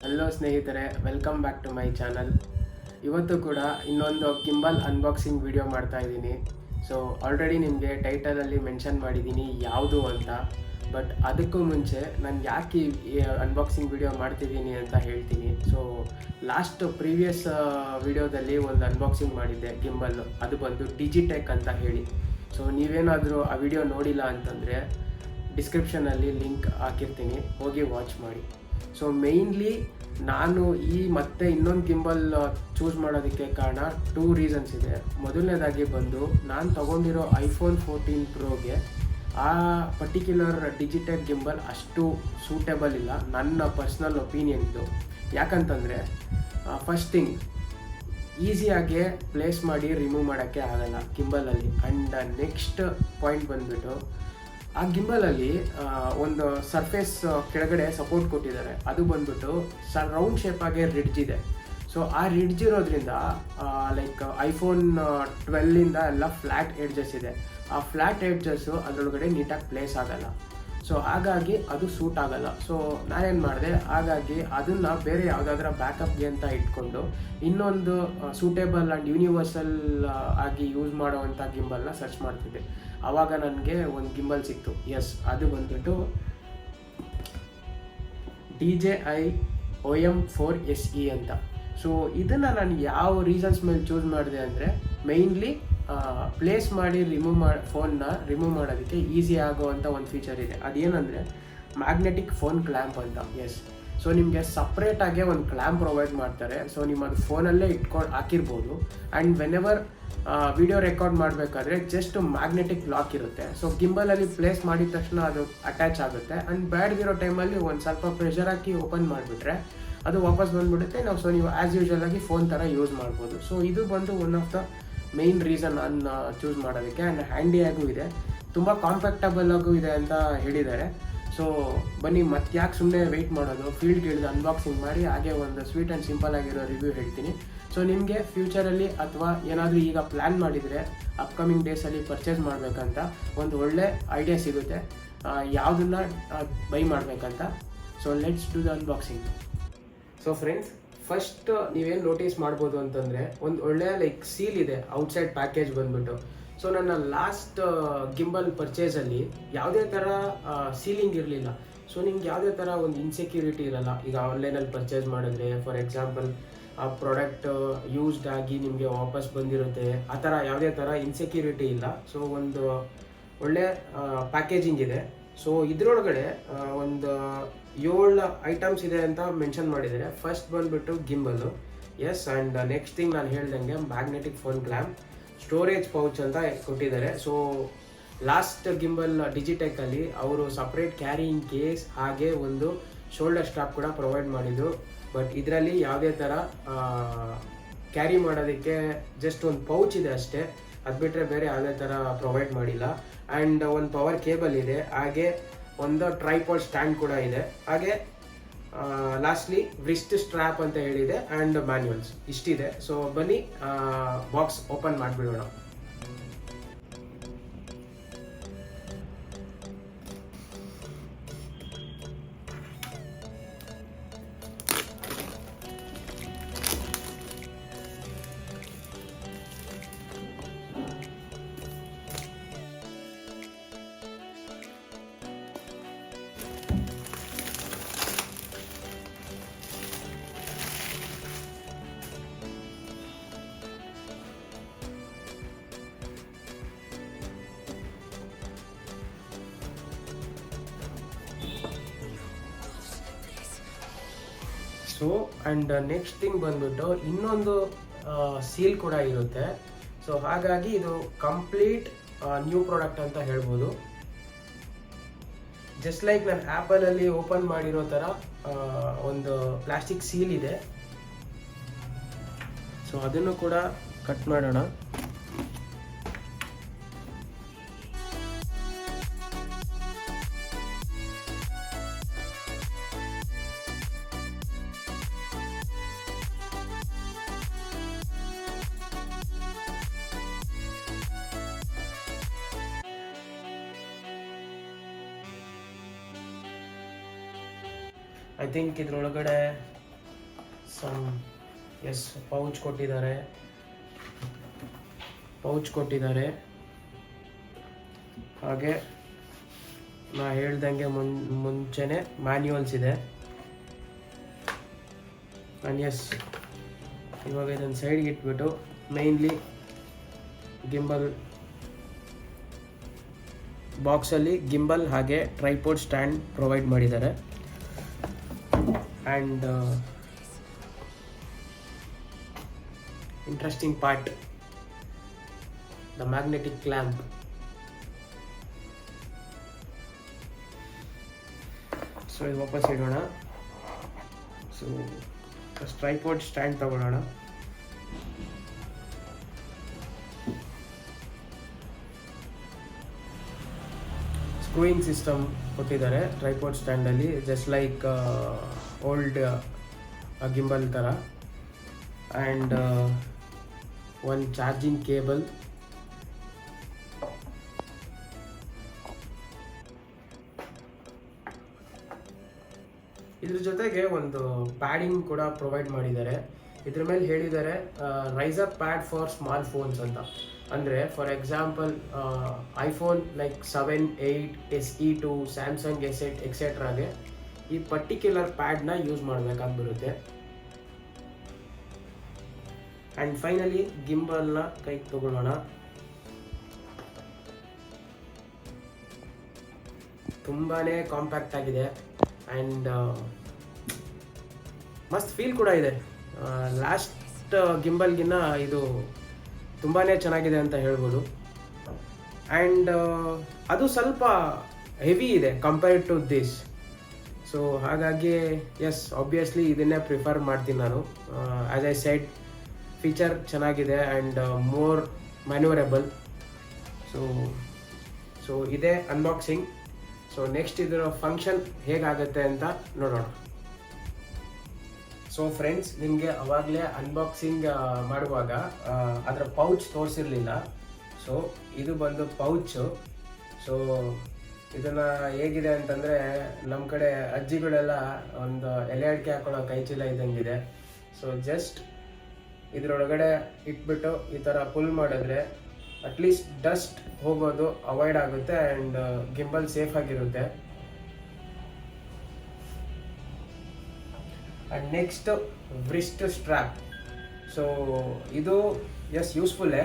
Hello ಸ್ನೇಹಿತರೆ, welcome back to my channel. ಇವತ್ತು ಕೂಡ ಇನ್ನೊಂದು ಗಿಂಬಲ್ ಅನ್ಬಾಕ್ಸಿಂಗ್ ವಿಡಿಯೋ ಮಾಡ್ತಾ ಇದ್ದೀನಿ. ಸೊ ಆಲ್ರೆಡಿ ನಿಮಗೆ ಟೈಟಲಲ್ಲಿ ಮೆನ್ಷನ್ ಮಾಡಿದ್ದೀನಿ ಯಾವುದು ಅಂತ. ಬಟ್ ಅದಕ್ಕೂ ಮುಂಚೆ ನಾನು ಯಾಕೆ ಈ ಅನ್ಬಾಕ್ಸಿಂಗ್ ವಿಡಿಯೋ ಮಾಡ್ತಿದ್ದೀನಿ ಅಂತ ಹೇಳ್ತೀನಿ. ಸೊ ಲಾಸ್ಟ್ ಪ್ರೀವಿಯಸ್ ವಿಡಿಯೋದಲ್ಲಿ ಒಂದು ಅನ್ಬಾಕ್ಸಿಂಗ್ ಮಾಡಿದ್ದೆ ಗಿಂಬಲ್, ಅದು ಬಂದು ಡಿಜಿಟೆಕ್ ಅಂತ ಹೇಳಿ. ಸೊ ನೀವೇನಾದರೂ ಆ ವಿಡಿಯೋ ನೋಡಿಲ್ಲ ಅಂತಂದರೆ ಡಿಸ್ಕ್ರಿಪ್ಷನಲ್ಲಿ ಲಿಂಕ್ ಹಾಕಿರ್ತೀನಿ, ಹೋಗಿ ವಾಚ್ ಮಾಡಿ. ಸೊ ಮೇಯ್ನ್ಲಿ ನಾನು ಮತ್ತೆ ಇನ್ನೊಂದು ಗಿಂಬಲ್ ಚೂಸ್ ಮಾಡೋದಕ್ಕೆ ಕಾರಣ 2 ರೀಸನ್ಸ್ ಇದೆ. ಮೊದಲನೇದಾಗಿ ಬಂದು ನಾನು ತೊಗೊಂಡಿರೋ ಐಫೋನ್ 14 ಪ್ರೋಗೆ ಆ ಪರ್ಟಿಕ್ಯುಲರ್ ಡಿಜಿಟೆಕ್ ಗಿಂಬಲ್ ಅಷ್ಟು ಸೂಟೇಬಲ್ ಇಲ್ಲ, ನನ್ನ ಪರ್ಸ್ನಲ್ ಒಪಿನಿಯನ್ದು. ಯಾಕಂತಂದರೆ ಫಸ್ಟ್ ಥಿಂಗ್, ಈಸಿಯಾಗೆ ಪ್ಲೇಸ್ ಮಾಡಿ ರಿಮೂವ್ ಮಾಡೋಕ್ಕೆ ಆಗಲ್ಲ ಗಿಂಬಲಲ್ಲಿ. ಆ್ಯಂಡ್ ನೆಕ್ಸ್ಟ್ ಪಾಯಿಂಟ್ ಬಂದುಬಿಟ್ಟು, ಆ ಗಿಂಬಲಲ್ಲಿ ಒಂದು ಸರ್ಫೇಸ್ ಕೆಳಗಡೆ ಸಪೋರ್ಟ್ ಕೊಟ್ಟಿದ್ದಾರೆ. ಅದು ಬಂದ್ಬಿಟ್ಟು ರೌಂಡ್ ಶೇಪಾಗೆ ರಿಡ್ಜ್ ಇದೆ. ಸೊ ಆ ರಿಡ್ಜ್ ಇರೋದ್ರಿಂದ ಲೈಕ್ ಐಫೋನ್ 12ಇಂದ ಎಲ್ಲ ಫ್ಲ್ಯಾಟ್ ಎಡ್ಜಸ್ ಇದೆ. ಆ ಫ್ಲ್ಯಾಟ್ ಎಡ್ಜಸ್ಸು ಅದರೊಳಗಡೆ ನೀಟಾಗಿ ಪ್ಲೇಸ್ ಆಗಲ್ಲ. ಸೊ ಹಾಗಾಗಿ ಅದು ಸೂಟ್ ಆಗಲ್ಲ. ಸೊ ನಾನೇನು ಮಾಡಿದೆ, ಹಾಗಾಗಿ ಅದನ್ನು ಬೇರೆ ಯಾವುದಾದ್ರೂ ಬ್ಯಾಕಪ್ಗೆ ಅಂತ ಇಟ್ಕೊಂಡು ಇನ್ನೊಂದು ಸೂಟೇಬಲ್ ಆ್ಯಂಡ್ ಯೂನಿವರ್ಸಲ್ ಆಗಿ ಯೂಸ್ ಮಾಡೋವಂಥ ಗಿಂಬಲ್ನ ಸರ್ಚ್ ಮಾಡ್ತಿದ್ದೆ. ಆವಾಗ ನನಗೆ ಒಂದು ಗಿಂಬಲ್ ಸಿಕ್ತು. ಎಸ್, ಅದು ಬಂದ್ಬಿಟ್ಟು DJI OM 4 SE ಅಂತ. ಸೊ ಇದನ್ನು ನಾನು ಯಾವ ರೀಸನ್ಸ್ ಮೇಲೆ ಚೂಸ್ ಮಾಡಿದೆ ಅಂದರೆ, ಮೇಯ್ನ್ಲಿ ಪ್ಲೇಸ್ ಮಾಡಿ ಫೋನ್ನ ರಿಮೂವ್ ಮಾಡೋದಕ್ಕೆ ಈಸಿ ಆಗೋವಂಥ ಒಂದು ಫೀಚರ್ ಇದೆ. ಅದೇನೆಂದರೆ ಮ್ಯಾಗ್ನೆಟಿಕ್ ಫೋನ್ ಕ್ಲ್ಯಾಂಪ್ ಅಂತ. ಎಸ್, ಸೊ ನಿಮಗೆ ಸಪ್ರೇಟಾಗೆ ಒಂದು ಕ್ಲ್ಯಾಂಪ್ ಪ್ರೊವೈಡ್ ಮಾಡ್ತಾರೆ. ಸೊ ನಿಮ್ಮ ಅದು ಫೋನಲ್ಲೇ ಇಟ್ಕೊಂಡು ಹಾಕಿರ್ಬೋದು. ಆ್ಯಂಡ್ ವೆನೆವರ್ ವಿಡಿಯೋ ರೆಕಾರ್ಡ್ ಮಾಡಬೇಕಾದ್ರೆ ಜಸ್ಟ್ ಮ್ಯಾಗ್ನೆಟಿಕ್ ಲಾಕ್ ಇರುತ್ತೆ. ಸೊ ಗಿಂಬಲಲ್ಲಿ ಪ್ಲೇಸ್ ಮಾಡಿದ ತಕ್ಷಣ ಅದು ಅಟ್ಯಾಚ್ ಆಗುತ್ತೆ. ಆ್ಯಂಡ್ ಬ್ಯಾಡ್ಗಿರೋ ಟೈಮಲ್ಲಿ ಒಂದು ಸ್ವಲ್ಪ ಪ್ರೆಷರ್ ಹಾಕಿ ಓಪನ್ ಮಾಡಿಬಿಟ್ರೆ ಅದು ವಾಪಸ್ ಬಂದುಬಿಡುತ್ತೆ. ಸೊ ನೀವು ಆ್ಯಸ್ ಯೂಶುವಲ್ ಆಗಿ ಫೋನ್ ಥರ ಯೂಸ್ ಮಾಡ್ಬೋದು. ಸೊ ಇದು ಬಂದು one of the main reason ನಾನು ಚೂಸ್ ಮಾಡೋದಕ್ಕೆ. ಆ್ಯಂಡ್ ಹ್ಯಾಂಡಿಯಾಗೂ ಇದೆ, ತುಂಬ ಕಾಂಪ್ಯಾಕ್ಟಬಲ್ ಆಗೂ ಇದೆ ಅಂತ ಹೇಳಿದ್ದಾರೆ. ಸೊ ಬನ್ನಿ, ಮತ್ತೆ ಯಾಕೆ ಸುಮ್ಮನೆ ವೆಯ್ಟ್ ಮಾಡೋದು, ಫೀಲ್ಡ್ಗೆ ಇಳಿದು ಅನ್ಬಾಕ್ಸಿಂಗ್ ಮಾಡಿ ಹಾಗೆ ಒಂದು ಸ್ವೀಟ್ ಆ್ಯಂಡ್ ಸಿಂಪಲ್ ಆಗಿರೋ ರಿವ್ಯೂ ಹೇಳ್ತೀನಿ. ಸೊ ನಿಮಗೆ ಫ್ಯೂಚರಲ್ಲಿ ಅಥವಾ ಏನಾದರೂ ಈಗ ಪ್ಲ್ಯಾನ್ ಮಾಡಿದರೆ ಅಪ್ಕಮಿಂಗ್ ಡೇಸಲ್ಲಿ ಪರ್ಚೇಸ್ ಮಾಡಬೇಕಂತ ಒಂದು ಒಳ್ಳೆ ಐಡಿಯಾ ಸಿಗುತ್ತೆ ಯಾವುದನ್ನು ಬೈ ಮಾಡಬೇಕಂತ. So let's do the unboxing. So friends, first ನೀವೇನು ನೋಟಿಸ್ ಮಾಡ್ಬೋದು ಅಂತಂದರೆ, ಒಂದು ಒಳ್ಳೆಯ ಲೈಕ್ ಸೀಲ್ ಇದೆ ಔಟ್ಸೈಡ್ ಪ್ಯಾಕೇಜ್ ಬಂದ್ಬಿಟ್ಟು. ಸೊ ನನ್ನ ಲಾಸ್ಟ್ ಗಿಂಬಲ್ ಪರ್ಚೇಸಲ್ಲಿ ಯಾವುದೇ ಥರ ಸೀಲಿಂಗ್ ಇರಲಿಲ್ಲ. ಸೊ ನಿಮ್ಗೆ ಯಾವುದೇ ಥರ ಒಂದು ಇನ್ಸೆಕ್ಯೂರಿಟಿ ಇರಲ್ಲ. ಈಗ ಆನ್ಲೈನಲ್ಲಿ ಪರ್ಚೇಸ್ ಮಾಡಿದ್ರೆ ಫಾರ್ ಎಕ್ಸಾಂಪಲ್ ಆ ಪ್ರಾಡಕ್ಟ್ ಯೂಸ್ಡ್ ಆಗಿ ನಿಮಗೆ ವಾಪಸ್ ಬಂದಿರುತ್ತೆ, ಆ ಥರ ಯಾವುದೇ ಥರ ಇನ್ಸೆಕ್ಯೂರಿಟಿ ಇಲ್ಲ. ಸೊ ಒಂದು ಒಳ್ಳೆ ಪ್ಯಾಕೇಜಿಂಗ್ ಇದೆ. ಸೊ ಇದರೊಳಗಡೆ ಒಂದು 7 ಐಟಮ್ಸ್ ಇದೆ ಅಂತ ಮೆನ್ಷನ್ ಮಾಡಿದ್ದಾರೆ. ಫಸ್ಟ್ ಬಂದುಬಿಟ್ಟು ಗಿಂಬಲು, ಎಸ್. ಆ್ಯಂಡ್ ನೆಕ್ಸ್ಟ್ ಥಿಂಗ್ ನಾನು ಹೇಳ್ದಂಗೆ magnetic phone clamp, storage pouch ಅಂತ ಕೊಟ್ಟಿದ್ದಾರೆ. ಸೊ ಲಾಸ್ಟ್ ಗಿಂಬಲ್ ಡಿಜಿಟೆಕ್ಕಲ್ಲಿ ಅವರು ಸಪ್ರೇಟ್ ಕ್ಯಾರಿಯಿಂಗ್ ಕೇಸ್ ಹಾಗೆ ಒಂದು ಶೋಲ್ಡರ್ ಸ್ಟ್ರಾಪ್ ಕೂಡ ಪ್ರೊವೈಡ್ ಮಾಡಿದರು. ಬಟ್ ಇದರಲ್ಲಿ ಯಾವುದೇ ಥರ ಕ್ಯಾರಿ ಮಾಡೋದಕ್ಕೆ ಜಸ್ಟ್ ಒಂದು ಪೌಚ್ ಇದೆ ಅಷ್ಟೇ, ಅದು ಬಿಟ್ಟರೆ ಬೇರೆ ಯಾವುದೇ ಥರ ಪ್ರೊವೈಡ್ ಮಾಡಿಲ್ಲ. ಆ್ಯಂಡ್ ಒಂದು ಪವರ್ ಕೇಬಲ್ ಇದೆ, ಹಾಗೆ ಒಂದು ಟ್ರೈಪಾಡ್ ಸ್ಟ್ಯಾಂಡ್ ಕೂಡ ಇದೆ. ಹಾಗೆ ಲಾಸ್ಟ್ಲಿ ವ್ರಿಸ್ಟ್ ಸ್ಟ್ರ್ಯಾಪ್ ಅಂತ ಹೇಳಿದೆ ಆ್ಯಂಡ್ ಮ್ಯಾನ್ಯುವಲ್ಸ್ ಇಷ್ಟಿದೆ. ಸೊ ಬನ್ನಿ ಬಾಕ್ಸ್ ಓಪನ್ ಮಾಡಿಬಿಡೋಣ. ಸೊ ಆ್ಯಂಡ್ ನೆಕ್ಸ್ಟ್ ಥಿಂಗ್ ಬಂದ್ಬಿಟ್ಟು ಇನ್ನೊಂದು ಸೀಲ್ ಕೂಡ ಇರುತ್ತೆ. ಸೊ ಹಾಗಾಗಿ ಇದು ಕಂಪ್ಲೀಟ್ ನ್ಯೂ ಪ್ರಾಡಕ್ಟ್ ಅಂತ ಹೇಳ್ಬೋದು. ಜಸ್ಟ್ ಲೈಕ್ ನಾನು ಆ್ಯಪಲಲ್ಲಿ ಓಪನ್ ಮಾಡಿರೋ ಥರ ಒಂದು ಪ್ಲಾಸ್ಟಿಕ್ ಸೀಲ್ ಇದೆ. ಸೊ ಅದನ್ನು ಕೂಡ ಕಟ್ ಮಾಡೋಣ. ಐ ಥಿಂಕ್ ಇದರೊಳಗಡೆ ಸಮ್ ಎಸ್ ಪೌಚ್ ಕೊಟ್ಟಿದ್ದಾರೆ. ಹಾಗೆ ನಾ ಹೇಳ್ದಂಗೆ ಮುಂಚೆನೆ ಮ್ಯಾನ್ಯುವಲ್ಸ್ ಇದೆ. ಆ್ಯಂಡ್ ಎಸ್, ಇವಾಗ ಇದನ್ನು ಸೈಡ್ಗೆ ಇಟ್ಬಿಟ್ಟು ಮೇಯ್ನ್ಲಿ ಗಿಂಬಲ್ ಬಾಕ್ಸಲ್ಲಿ ಗಿಂಬಲ್ ಹಾಗೆ ಟ್ರೈಪೋಡ್ ಸ್ಟ್ಯಾಂಡ್ ಪ್ರೊವೈಡ್ ಮಾಡಿದ್ದಾರೆ. And interesting part, the magnetic clamp. So ಇದು ವಾಪಸ್ ಇಡೋಣ. ಸೊ ಟ್ರೈಪೋಡ್ ಸ್ಟ್ಯಾಂಡ್ ತಗೊಳ್ಳೋಣ. ಸ್ಕ್ರೂಯಿಂಗ್ ಸಿಸ್ಟಮ್ ಕೊಟ್ಟಿದ್ದಾರೆ ಟ್ರೈಪೋಡ್ ಸ್ಟ್ಯಾಂಡಲ್ಲಿ, ಜಸ್ಟ್ ಲೈಕ್ ಓಲ್ಡ್ ಗಿಂಬಲ್ ಥರ. ಆ್ಯಂಡ್ ಒಂದು ಚಾರ್ಜಿಂಗ್ ಕೇಬಲ್, ಇದ್ರ ಜೊತೆಗೆ ಒಂದು ಪ್ಯಾಡಿಂಗ್ ಕೂಡ ಪ್ರೊವೈಡ್ ಮಾಡಿದ್ದಾರೆ. ಇದ್ರ ಮೇಲೆ ಹೇಳಿದ್ದಾರೆ riser pad for small phones ಅಂತ. ಅಂದರೆ for example iPhone like 7, 8, SE2, Samsung S8 ಎಕ್ಸೆಟ್ರಾಗೆ ಈ ಪರ್ಟಿಕ್ಯುಲರ್ ಪ್ಯಾಡ್ನ ಯೂಸ್ ಮಾಡಬೇಕಾಗಿ ಬರುತ್ತೆ. ಆ್ಯಂಡ್ ಫೈನಲಿ ಗಿಂಬಲ್ನ ಕೈಗೆ ತಗೊಳ್ಳೋಣ. ತುಂಬಾ ಕಾಂಪ್ಯಾಕ್ಟ್ ಆಗಿದೆ ಆ್ಯಂಡ್ ಮಸ್ತ್ ಫೀಲ್ ಕೂಡ ಇದೆ. ಲಾಸ್ಟ್ ಗಿಂಬಲ್ಗಿನ್ನ ಇದು ತುಂಬಾ ಚೆನ್ನಾಗಿದೆ ಅಂತ ಹೇಳ್ಬೋದು. ಆ್ಯಂಡ್ ಅದು ಸ್ವಲ್ಪ ಹೆವಿ ಇದೆ ಕಂಪೇರ್ಡ್ ಟು ದಿಸ್. ಸೊ ಹಾಗಾಗಿ ಎಸ್, ಆಬ್ವಿಯಸ್ಲಿ ಇದನ್ನೇ ಪ್ರಿಫರ್ ಮಾಡ್ತೀನಿ ನಾನು. ಆ್ಯಸ್ ಐ ಸೆಡ್, ಫೀಚರ್ ಚೆನ್ನಾಗಿದೆ ಆ್ಯಂಡ್ ಮೋರ್ ಮ್ಯಾನ್ಯೂವರೇಬಲ್. ಸೊ ಇದೇ ಅನ್ಬಾಕ್ಸಿಂಗ್. ಸೊ ನೆಕ್ಸ್ಟ್ ಇದರ ಫಂಕ್ಷನ್ ಹೇಗಾಗುತ್ತೆ ಅಂತ ನೋಡೋಣ. ಸೊ ಫ್ರೆಂಡ್ಸ್, ನಿಮಗೆ ಅವಾಗಲೇ ಅನ್ಬಾಕ್ಸಿಂಗ್ ಮಾಡುವಾಗ ಅದರ ಪೌಚ್ ತೋರಿಸಿರಲಿಲ್ಲ. ಸೊ ಇದು ಬಂದು ಪೌಚು. ಸೊ ಇದನ್ನು ಹೇಗಿದೆ ಅಂತಂದರೆ, ನಮ್ಮ ಕಡೆ ಅಜ್ಜಿಗಳೆಲ್ಲ ಒಂದು ಎಲೆ ಅಡಿಕೆ ಹಾಕೊಳ್ಳೋ ಕೈಚೀಲ ಇದ್ದಂಗಿದೆ. ಸೊ ಜಸ್ಟ್ ಇದರೊಳಗಡೆ ಇಟ್ಬಿಟ್ಟು ಈ ಥರ ಪುಲ್ ಮಾಡಿದ್ರೆ ಅಟ್ಲೀಸ್ಟ್ ಡಸ್ಟ್ ಹೋಗೋದು ಅವಾಯ್ಡ್ ಆಗುತ್ತೆ ಆ್ಯಂಡ್ ಗಿಂಬಲ್ ಸೇಫ್ ಆಗಿರುತ್ತೆ. And next wrist strap. So ಇದು ಎಸ್ ಯೂಸ್ಫುಲ್ಲೇ.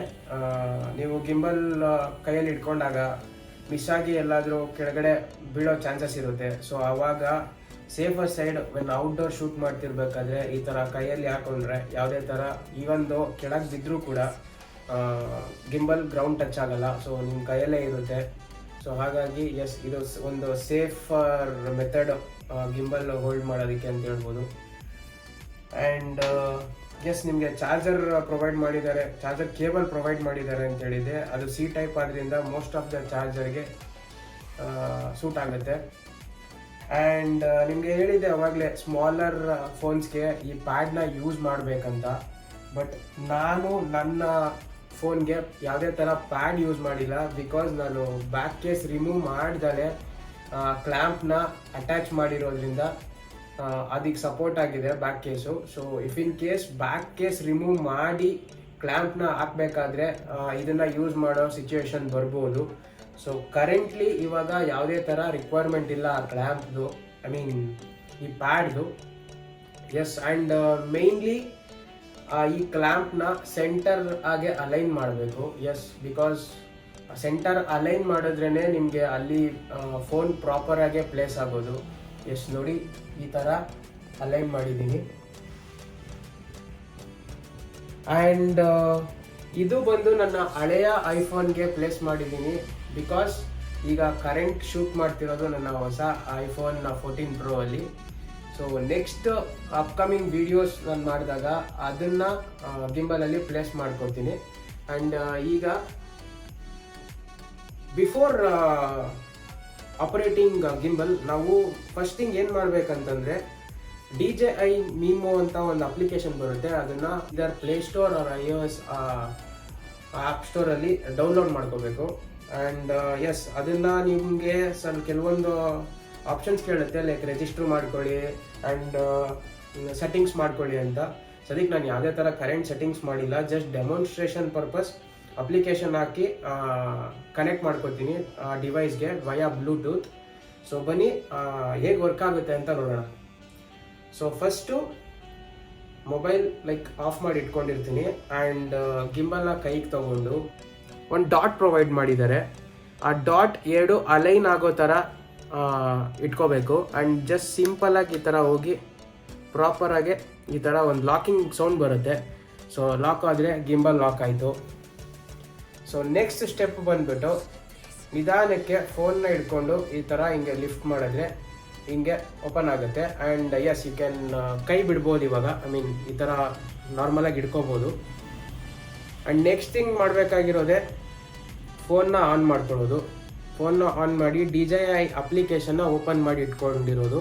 ನೀವು ಗಿಂಬಲ್ ಕೈಯಲ್ಲಿ ಇಟ್ಕೊಂಡಾಗ ಮಿಸ್ ಆಗಿ ಎಲ್ಲಾದರೂ ಕೆಳಗಡೆ ಬೀಳೋ ಚಾನ್ಸಸ್ ಇರುತ್ತೆ. ಸೊ ಆವಾಗ safer side when outdoor shoot ಮಾಡ್ತಿರ್ಬೇಕಾದ್ರೆ ಈ ಥರ ಕೈಯಲ್ಲಿ ಹಾಕೊಂಡ್ರೆ ಯಾವುದೇ ಥರ ಈವನ್ದು ಕೆಳಗೆ ಬಿದ್ದರೂ ಕೂಡ ಗಿಂಬಲ್ ಗ್ರೌಂಡ್ ಟಚ್ ಆಗಲ್ಲ. ಸೊ ನಿಮ್ಮ ಕೈಯಲ್ಲೇ ಇರುತ್ತೆ. ಸೊ ಹಾಗಾಗಿ ಎಸ್, ಇದು ಒಂದು ಸೇಫರ್ ಮೆಥಡ್ ಗಿಂಬಲ್ ಹೋಲ್ಡ್ ಮಾಡೋದಕ್ಕೆ ಅಂತ ಹೇಳ್ಬೋದು. ಆ್ಯಂಡ್ ಎಸ್, ನಿಮಗೆ ಚಾರ್ಜರ್ ಪ್ರೊವೈಡ್ ಮಾಡಿದ್ದಾರೆ, ಚಾರ್ಜರ್ ಕೇಬಲ್ ಪ್ರೊವೈಡ್ ಮಾಡಿದ್ದಾರೆ ಅಂತ ಹೇಳಿದೆ. ಅದು C ಟೈಪ್ ಆದ್ದರಿಂದ ಮೋಸ್ಟ್ ಆಫ್ ದ ಚಾರ್ಜರ್ಗೆ ಸೂಟ್ ಆಗುತ್ತೆ. ಆ್ಯಂಡ್ ನಿಮಗೆ ಹೇಳಿದೆ ಅವಾಗಲೇ ಸ್ಮಾಲರ್ ಫೋನ್ಸ್ಗೆ ಈ ಪ್ಯಾಡ್ನ ಯೂಸ್ ಮಾಡಬೇಕಂತ. ಬಟ್ ನಾನು ನನ್ನ ಫೋನ್ಗೆ ಯಾವುದೇ ಥರ ಪ್ಯಾಡ್ ಯೂಸ್ ಮಾಡಿಲ್ಲ. ಬಿಕಾಸ್ ನಾನು ಬ್ಯಾಕ್ ಕೇಸ್ ರಿಮೂವ್ ಮಾಡ್ದಲೇ ಕ್ಲ್ಯಾಂಪ್ನ ಅಟ್ಯಾಚ್ ಮಾಡಿರೋದ್ರಿಂದ ಅದಕ್ಕೆ ಸಪೋರ್ಟ್ ಆಗಿದೆ back case. So if in case back case remove ಮಾಡಿ ಕ್ಲ್ಯಾಂಪ್ನ ಹಾಕಬೇಕಾದ್ರೆ ಇದನ್ನು ಯೂಸ್ ಮಾಡೋ ಸಿಚುವೇಶನ್ ಬರ್ಬೋದು. ಸೊ ಕರೆಂಟ್ಲಿ ಇವಾಗ ಯಾವುದೇ ಥರ ರಿಕ್ವೈರ್ಮೆಂಟ್ ಇಲ್ಲ ಆ ಕ್ಲ್ಯಾಂಪ್ದು, ಐ ಮೀನ್ ಈ ಪ್ಯಾಡ್ದು. ಎಸ್, ಆ್ಯಂಡ್ ಮೇಯ್ನ್ಲಿ ಈ ಕ್ಲ್ಯಾಂಪ್ನ ಸೆಂಟರ್ ಆಗಿ ಅಲೈನ್ ಮಾಡಬೇಕು. ಎಸ್, ಬಿಕಾಸ್ ಸೆಂಟರ್ ಅಲೈನ್ ಮಾಡಿದ್ರೇ ನಿಮಗೆ ಅಲ್ಲಿ ಫೋನ್ ಪ್ರಾಪರಾಗೆ ಪ್ಲೇಸ್ ಆಗೋದು. ಎಸ್ ನೋಡಿ, ಈ ಥರ ಅಲೈನ್ ಮಾಡಿದ್ದೀನಿ. ಆ್ಯಂಡ್ ಇದು ಬಂದು ನನ್ನ ಹಳೆಯ ಐಫೋನ್ಗೆ ಪ್ಲೇಸ್ ಮಾಡಿದ್ದೀನಿ. ಬಿಕಾಸ್ ಈಗ ಕರೆಂಟ್ ಶೂಟ್ ಮಾಡ್ತಿರೋದು ನನ್ನ ಹೊಸ ಐಫೋನ್ 14 Pro ಅಲ್ಲಿ. ಸೊ ನೆಕ್ಸ್ಟ್ ಅಪ್ಕಮಿಂಗ್ ವೀಡಿಯೋಸ್ ನಾನು ಮಾಡಿದಾಗ ಅದನ್ನು ಗಿಂಬಲಲ್ಲಿ ಪ್ಲೇಸ್ ಮಾಡ್ಕೊತೀನಿ. ಆ್ಯಂಡ್ ಈಗ ಬಿಫೋರ್ ಆಪರೇಟಿಂಗ್ ಗಿಂಬಲ್ ನಾವು ಫಸ್ಟ್ ಥಿಂಗ್ ಏನು ಮಾಡಬೇಕಂತಂದರೆ, DJI ಮೀಮೋ ಅಂತ ಒಂದು ಅಪ್ಲಿಕೇಶನ್ ಬರುತ್ತೆ. ಅದನ್ನು ಇದರ ಪ್ಲೇಸ್ಟೋರ್ ಆರ್ iOS ಆ್ಯಪ್ ಸ್ಟೋರಲ್ಲಿ ಡೌನ್ಲೋಡ್ ಮಾಡ್ಕೋಬೇಕು. ಆ್ಯಂಡ್ ಎಸ್, ಅದನ್ನು ನಿಮಗೆ ಕೆಲವೊಂದು ಆಪ್ಷನ್ಸ್ ಕೇಳುತ್ತೆ, ಲೈಕ್ ರಿಜಿಸ್ಟರ್ ಮಾಡ್ಕೊಳ್ಳಿ ಆ್ಯಂಡ್ ಸೆಟ್ಟಿಂಗ್ಸ್ ಮಾಡ್ಕೊಳ್ಳಿ ಅಂತ. ಸದ್ಯಕ್ಕೆ ನಾನು ಯಾವುದೇ ಥರ ಕರೆಂಟ್ ಸೆಟ್ಟಿಂಗ್ಸ್ ಮಾಡಿಲ್ಲ, ಜಸ್ಟ್ ಡೆಮಾನ್ಸ್ಟ್ರೇಷನ್ ಪರ್ಪಸ್ ಅಪ್ಲಿಕೇಶನ್ ಹಾಕಿ ಕನೆಕ್ಟ್ ಮಾಡ್ಕೊತೀನಿ ಡಿವೈಸ್ಗೆ ವಯಾ ಬ್ಲೂಟೂತ್. ಸೊ ಬನ್ನಿ ಹೇಗೆ ವರ್ಕ್ ಆಗುತ್ತೆ ಅಂತ ನೋಡೋಣ. ಸೊ ಫಸ್ಟು ಮೊಬೈಲ್ ಆಫ್ ಮಾಡಿ ಇಟ್ಕೊಂಡಿರ್ತೀನಿ ಆ್ಯಂಡ್ ಗಿಂಬಲ್ನ ಕೈಗೆ ತಗೊಂಡು ಒಂದು ಡಾಟ್ ಪ್ರೊವೈಡ್ ಮಾಡಿದ್ದಾರೆ. ಆ ಡಾಟ್ 2 ಅಲೈನ್ ಆಗೋ ಥರ ಇಟ್ಕೋಬೇಕು ಆ್ಯಂಡ್ ಜಸ್ಟ್ ಸಿಂಪಲಾಗಿ ಈ ಥರ ಹೋಗಿ ಪ್ರಾಪರಾಗಿ ಈ ಥರ ಒಂದು ಲಾಕಿಂಗ್ ಸೌಂಡ್ ಬರುತ್ತೆ. ಸೊ ಲಾಕ್ ಆದರೆ ಗಿಂಬಲ್ ಲಾಕ್ ಆಯಿತು. ಸೊ ನೆಕ್ಸ್ಟ್ ಸ್ಟೆಪ್ ಬಂದುಬಿಟ್ಟು ನಿಧಾನಕ್ಕೆ ಫೋನ್ನ ಇಟ್ಕೊಂಡು ಈ ಥರ ಹಿಂಗೆ ಲಿಫ್ಟ್ ಮಾಡಿದ್ರೆ ಹಿಂಗೆ ಓಪನ್ ಆಗುತ್ತೆ ಆ್ಯಂಡ್ ಯು ಕ್ಯಾನ್ ಕೈ ಬಿಡ್ಬೋದು ಇವಾಗ. ಈ ಥರ ನಾರ್ಮಲಾಗಿ ಇಟ್ಕೋಬೋದು. ಆ್ಯಂಡ್ ನೆಕ್ಸ್ಟ್ ಥಿಂಗ್ ಮಾಡಬೇಕಾಗಿರೋದೆ ಫೋನ್ನ ಆನ್ ಮಾಡ್ಕೊಳ್ಳೋದು. ಫೋನ್ನ ಆನ್ ಮಾಡಿ DJI ಅಪ್ಲಿಕೇಶನ್ನ ಓಪನ್ ಮಾಡಿ ಇಟ್ಕೊಂಡಿರೋದು.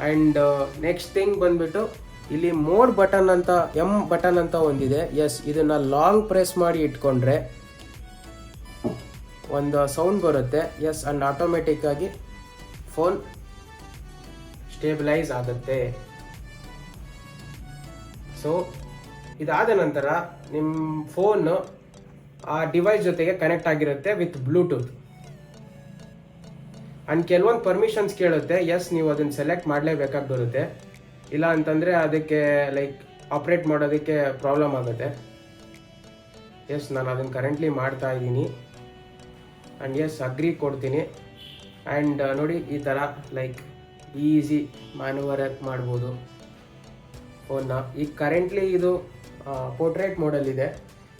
ಆ್ಯಂಡ್ ನೆಕ್ಸ್ಟ್ ಥಿಂಗ್ ಬಂದುಬಿಟ್ಟು ಇಲ್ಲಿ ಮೋಡ್ ಬಟನ್ ಅಂತ ಬಟನ್ ಅಂತ ಒಂದಿದೆ. ಇದನ್ನು ಲಾಂಗ್ ಪ್ರೆಸ್ ಮಾಡಿ ಇಟ್ಕೊಂಡ್ರೆ ಒಂದು ಸೌಂಡ್ ಬರುತ್ತೆ. ಆ್ಯಂಡ್ ಆಟೋಮೆಟಿಕ್ಕಾಗಿ ಫೋನ್ ಸ್ಟೇಬಿಲೈಸ್ ಆಗುತ್ತೆ. ಸೊ ಇದಾದ ನಂತರ ನಿಮ್ಮ ಫೋನು ಆ ಡಿವೈಸ್ ಜೊತೆಗೆ ಕನೆಕ್ಟ್ ಆಗಿರುತ್ತೆ ವಿತ್ ಬ್ಲೂಟೂತ್. ಆ್ಯಂಡ್ ಕೆಲವೊಂದು ಪರ್ಮಿಷನ್ಸ್ ಕೇಳುತ್ತೆ. ನೀವು ಅದನ್ನು ಸೆಲೆಕ್ಟ್ ಮಾಡಲೇಬೇಕಾಗಿ ಬರುತ್ತೆ, ಇಲ್ಲ ಅಂತಂದರೆ ಅದಕ್ಕೆ ಆಪ್ರೇಟ್ ಮಾಡೋದಕ್ಕೆ ಪ್ರಾಬ್ಲಮ್ ಆಗುತ್ತೆ. ನಾನು ಅದನ್ನು ಕರೆಂಟ್ಲಿ ಮಾಡ್ತಾ ಇದ್ದೀನಿ ಆ್ಯಂಡ್ ಅಗ್ರಿ ಕೊಡ್ತೀನಿ. ಆ್ಯಂಡ್ ನೋಡಿ ಈ ಥರ ಈಸಿ ಮ್ಯಾನುವರ್ ಮಾಡ್ಬೋದು ಫೋನ್ನ. ಈಗ ಕರೆಂಟ್ಲಿ ಇದು ಪೋರ್ಟ್ರೇಟ್ ಮೋಡಲ್ಲಿದೆ.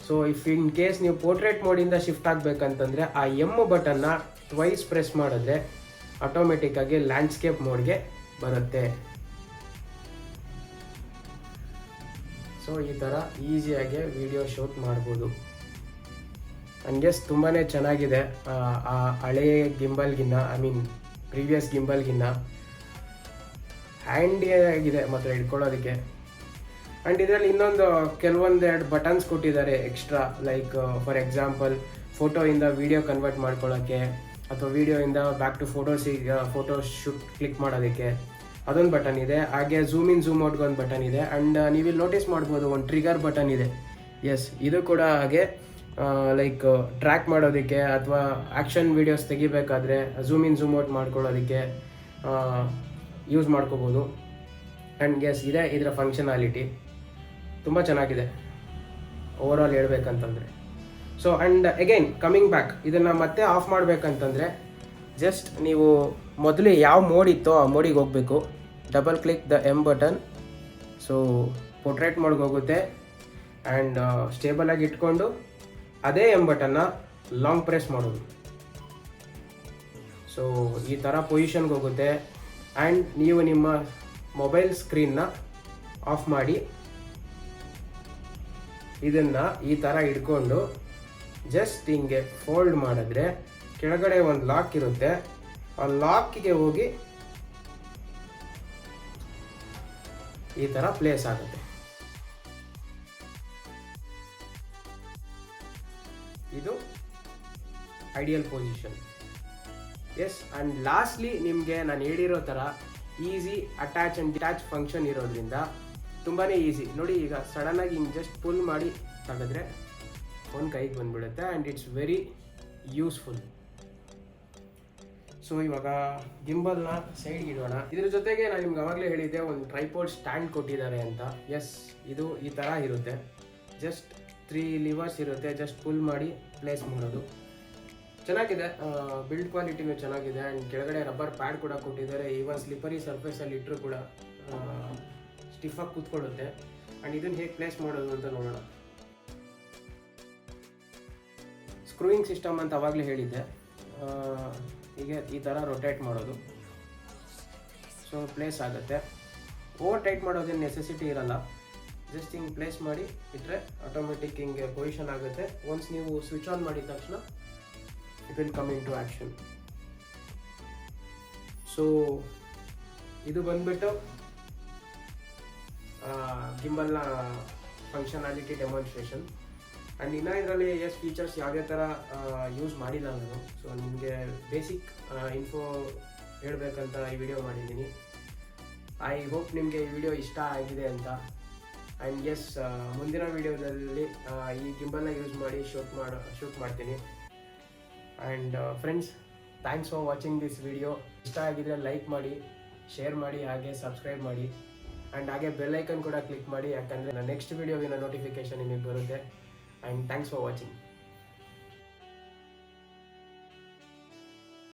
ಸೊ ಇಫ್ ಇನ್ ಕೇಸ್ ನೀವು ಪೋರ್ಟ್ರೇಟ್ ಮೋಡಿಂದ ಶಿಫ್ಟ್ ಆಗಬೇಕಂತಂದರೆ ಆ ಬಟನ್ನ ಟ್ವೈಸ್ ಪ್ರೆಸ್ ಮಾಡಿದ್ರೆ ಆಟೋಮೆಟಿಕ್ಕಾಗಿ ಲ್ಯಾಂಡ್ಸ್ಕೇಪ್ ಮೋಡ್ಗೆ ಬರುತ್ತೆ. ಸೊ ಈ ಥರ ಈಸಿಯಾಗಿ ವಿಡಿಯೋ ಶೂಟ್ ಮಾಡ್ಬೋದು. ನನಗೆ ತುಂಬಾ ಚೆನ್ನಾಗಿದೆ ಆ ಹಳೆ ಗಿಂಬಲ್ಗಿನ್ನ, ಪ್ರೀವಿಯಸ್ ಗಿಂಬಲ್ಗಿನ್ನ ಹ್ಯಾಂಡಿ ಆಗಿದೆ ಮಾತ್ರ ಇಟ್ಕೊಳ್ಳೋದಕ್ಕೆ. ಆ್ಯಂಡ್ ಇದರಲ್ಲಿ ಇನ್ನೊಂದು ಕೆಲವೊಂದೆರಡು ಬಟನ್ಸ್ ಕೊಟ್ಟಿದ್ದಾರೆ ಎಕ್ಸ್ಟ್ರಾ. ಫಾರ್ ಎಕ್ಸಾಂಪಲ್ ಫೋಟೋಯಿಂದ ವಿಡಿಯೋ ಕನ್ವರ್ಟ್ ಮಾಡ್ಕೊಳ್ಳೋಕ್ಕೆ, ಅಥವಾ ವಿಡಿಯೋಯಿಂದ back to photo shoot click ಮಾಡೋದಕ್ಕೆ ಅದೊಂದು ಬಟನ್ ಇದೆ. ಹಾಗೆ ಝೂಮ್ ಇನ್ ಝೂಮ್ ಔಟ್ಗೆ ಒಂದು ಬಟನ್ ಇದೆ. ಆ್ಯಂಡ್ ನೀವಿಲ್ಲಿ ನೋಟಿಸ್ ಮಾಡ್ಬೋದು ಒಂದು ಟ್ರಿಗರ್ ಬಟನ್ ಇದೆ. ಇದು ಕೂಡ ಹಾಗೆ ಟ್ರ್ಯಾಕ್ ಮಾಡೋದಕ್ಕೆ ಅಥವಾ ಆ್ಯಕ್ಷನ್ ವೀಡಿಯೋಸ್ ತೆಗಿಬೇಕಾದ್ರೆ ಝೂಮ್ ಇನ್ ಝೂಮ್ ಔಟ್ ಮಾಡ್ಕೊಳ್ಳೋದಕ್ಕೆ ಯೂಸ್ ಮಾಡ್ಕೋಬೋದು. ಆ್ಯಂಡ್ ಇದೆ ಇದರ ಫಂಕ್ಷನಾಲಿಟಿ ತುಂಬ ಚೆನ್ನಾಗಿದೆ ಓವರ್ ಆಲ್ ಹೇಳ್ಬೇಕಂತಂದರೆ. So and again coming back, ಇದನ್ನು ಮತ್ತೆ ಆಫ್ ಮಾಡಬೇಕಂತಂದರೆ ಜಸ್ಟ್ ನೀವು ಮೊದಲು ಯಾವ ಮೋಡ್ ಇತ್ತೋ ಆ ಮೋಡಿಗೆ ಹೋಗಬೇಕು. Double click the button. So portrait ಮೋಡ್ಗೆ ಹೋಗುತ್ತೆ ಆ್ಯಂಡ್ ಸ್ಟೇಬಲಾಗಿ ಇಟ್ಕೊಂಡು ಅದೇ ಬಟನ್ನ ಲಾಂಗ್ ಪ್ರೆಸ್ ಮಾಡೋದು. ಸೊ ಈ ಥರ ಪೊಸಿಷನ್ಗೆ ಹೋಗುತ್ತೆ. ಆ್ಯಂಡ್ ನೀವು ನಿಮ್ಮ ಮೊಬೈಲ್ ಸ್ಕ್ರೀನ್ನ ಆಫ್ ಮಾಡಿ ಇದನ್ನು ಈ ಥರ ಇಟ್ಕೊಂಡು ಜಸ್ಟ್ ಹಿಂಗೆ ಫೋಲ್ಡ್ ಮಾಡಿದ್ರೆ ಕೆಳಗಡೆ ಒಂದು ಲಾಕ್ ಇರುತ್ತೆ. ಆ ಲಾಕಿಗೆ ಹೋಗಿ ಈ ಥರ ಪ್ಲೇಸ್ ಆಗುತ್ತೆ. ಇದು ಐಡಿಯಲ್ ಪೊಸಿಷನ್. ಆ್ಯಂಡ್ ಲಾಸ್ಟ್ಲಿ ನಿಮಗೆ ನಾನು ಹೇಳಿರೋ ಥರ easy attach and detach function ಇರೋದ್ರಿಂದ ತುಂಬಾ ಈಸಿ. ನೋಡಿ, ಈಗ ಸಡನ್ನಾಗಿ ಹಿಂಗೆ ಜಸ್ಟ್ ಪುಲ್ ಮಾಡಿ ತೆಗೆದ್ರೆ ಫೋನ್ ಕೈಗೆ ಬಂದುಬಿಡುತ್ತೆ and it's very useful. So ಇವಾಗ ಗಿಂಬಲ್ನ ಸೈಡ್ಗೆ ಇಡೋಣ. ಇದ್ರ ಜೊತೆಗೆ ನಾನು ನಿಮ್ಗೆ ಆವಾಗಲೇ ಹೇಳಿದ್ದೆ ಒಂದು ಟ್ರೈಪೋಡ್ ಸ್ಟ್ಯಾಂಡ್ ಕೊಟ್ಟಿದ್ದಾರೆ ಅಂತ. ಇದು ಈ ಥರ ಇರುತ್ತೆ. ಜಸ್ಟ್ 3 ಲಿವರ್ಸ್ ಇರುತ್ತೆ. ಜಸ್ಟ್ ಪುಲ್ ಮಾಡಿ ಪ್ಲೇಸ್ ಮಾಡೋದು. ಚೆನ್ನಾಗಿದೆ, ಬಿಲ್ಡ್ ಕ್ವಾಲಿಟಿನೂ ಚೆನ್ನಾಗಿದೆ. ಆ್ಯಂಡ್ ಕೆಳಗಡೆ ರಬ್ಬರ್ ಪ್ಯಾಡ್ ಕೂಡ ಕೊಟ್ಟಿದ್ದಾರೆ. ಈವನ್ ಸ್ಲಿಪ್ಪರಿ ಸರ್ಫೇಸಲ್ಲಿ ಇಟ್ಟರು ಕೂಡ ಸ್ಟಿಫಾಗಿ ಕೂತ್ಕೊಳ್ಳುತ್ತೆ. ಆ್ಯಂಡ್ ಇದನ್ನು ಹೇಗೆ ಪ್ಲೇಸ್ ಮಾಡೋದು ಅಂತ ನೋಡೋಣ. ಸ್ಕ್ರೂಯಿಂಗ್ ಸಿಸ್ಟಮ್ ಅಂತ ಆವಾಗಲೇ ಹೇಳಿದ್ದೆ. ಹೀಗೆ ಈ ಥರ ರೊಟೇಟ್ ಮಾಡೋದು. ಸೊ ಪ್ಲೇಸ್ ಆಗುತ್ತೆ. ಓವರ್ ಟೈಟ್ ಮಾಡೋದೇನು ನೆಸೆಸಿಟಿ ಇರಲ್ಲ. ಜಸ್ಟ್ ಹಿಂಗೆ ಪ್ಲೇಸ್ ಮಾಡಿ ಇಟ್ಟರೆ ಆಟೋಮೆಟಿಕ್ ಹಿಂಗೆ ಪೊಸಿಷನ್ ಆಗುತ್ತೆ. ಒನ್ಸ್ ನೀವು ಸ್ವಿಚ್ ಆನ್ ಮಾಡಿದ ತಕ್ಷಣ it will come into action. So ಇದು ಬಂದ್ಬಿಟ್ಟು ಗಿಂಬಲ್ನ ಫಂಕ್ಷನಾಲಿಟಿ ಡೆಮಾನ್ಸ್ಟ್ರೇಷನ್. ಆ್ಯಂಡ್ ಇನ್ನೂ ಇದರಲ್ಲಿ ಫೀಚರ್ಸ್ ಯಾವುದೇ ಥರ ಯೂಸ್ ಮಾಡಿಲ್ಲ ನಾನು. ಸೊ ನಿಮಗೆ ಬೇಸಿಕ್ ಇನ್ಫೋ ಹೇಳಬೇಕಂತ ಈ ವಿಡಿಯೋ ಮಾಡಿದ್ದೀನಿ. ಐ ಹೋಪ್ ನಿಮಗೆ ಈ ವಿಡಿಯೋ ಇಷ್ಟ ಆಗಿದೆ ಅಂತ. ಆ್ಯಂಡ್ ಎಸ್, ಮುಂದಿನ ವಿಡಿಯೋದಲ್ಲಿ ಈ ಗಿಂಬಲ್ನ ಯೂಸ್ ಮಾಡಿ ಶೂಟ್ ಮಾಡ್ತೀನಿ. And friends, thanks for watching this video. ಇಷ್ಟ ಆಗಿದ್ರೆ ಲೈಕ್ ಮಾಡಿ, ಶೇರ್ ಮಾಡಿ, ಹಾಗೆ ಸಬ್ಸ್ಕ್ರೈಬ್ ಮಾಡಿ. ಆ್ಯಂಡ್ ಹಾಗೆ ಬೆಲ್ ಐಕನ್ ಕೂಡ ಕ್ಲಿಕ್ ಮಾಡಿ, ಯಾಕಂದರೆ ನನ್ನ ನೆಕ್ಸ್ಟ್ ವಿಡಿಯೋವಿನ ನೋಟಿಫಿಕೇಶನ್ ನಿಮಗೆ ಬರುತ್ತೆ. And thanks for watching.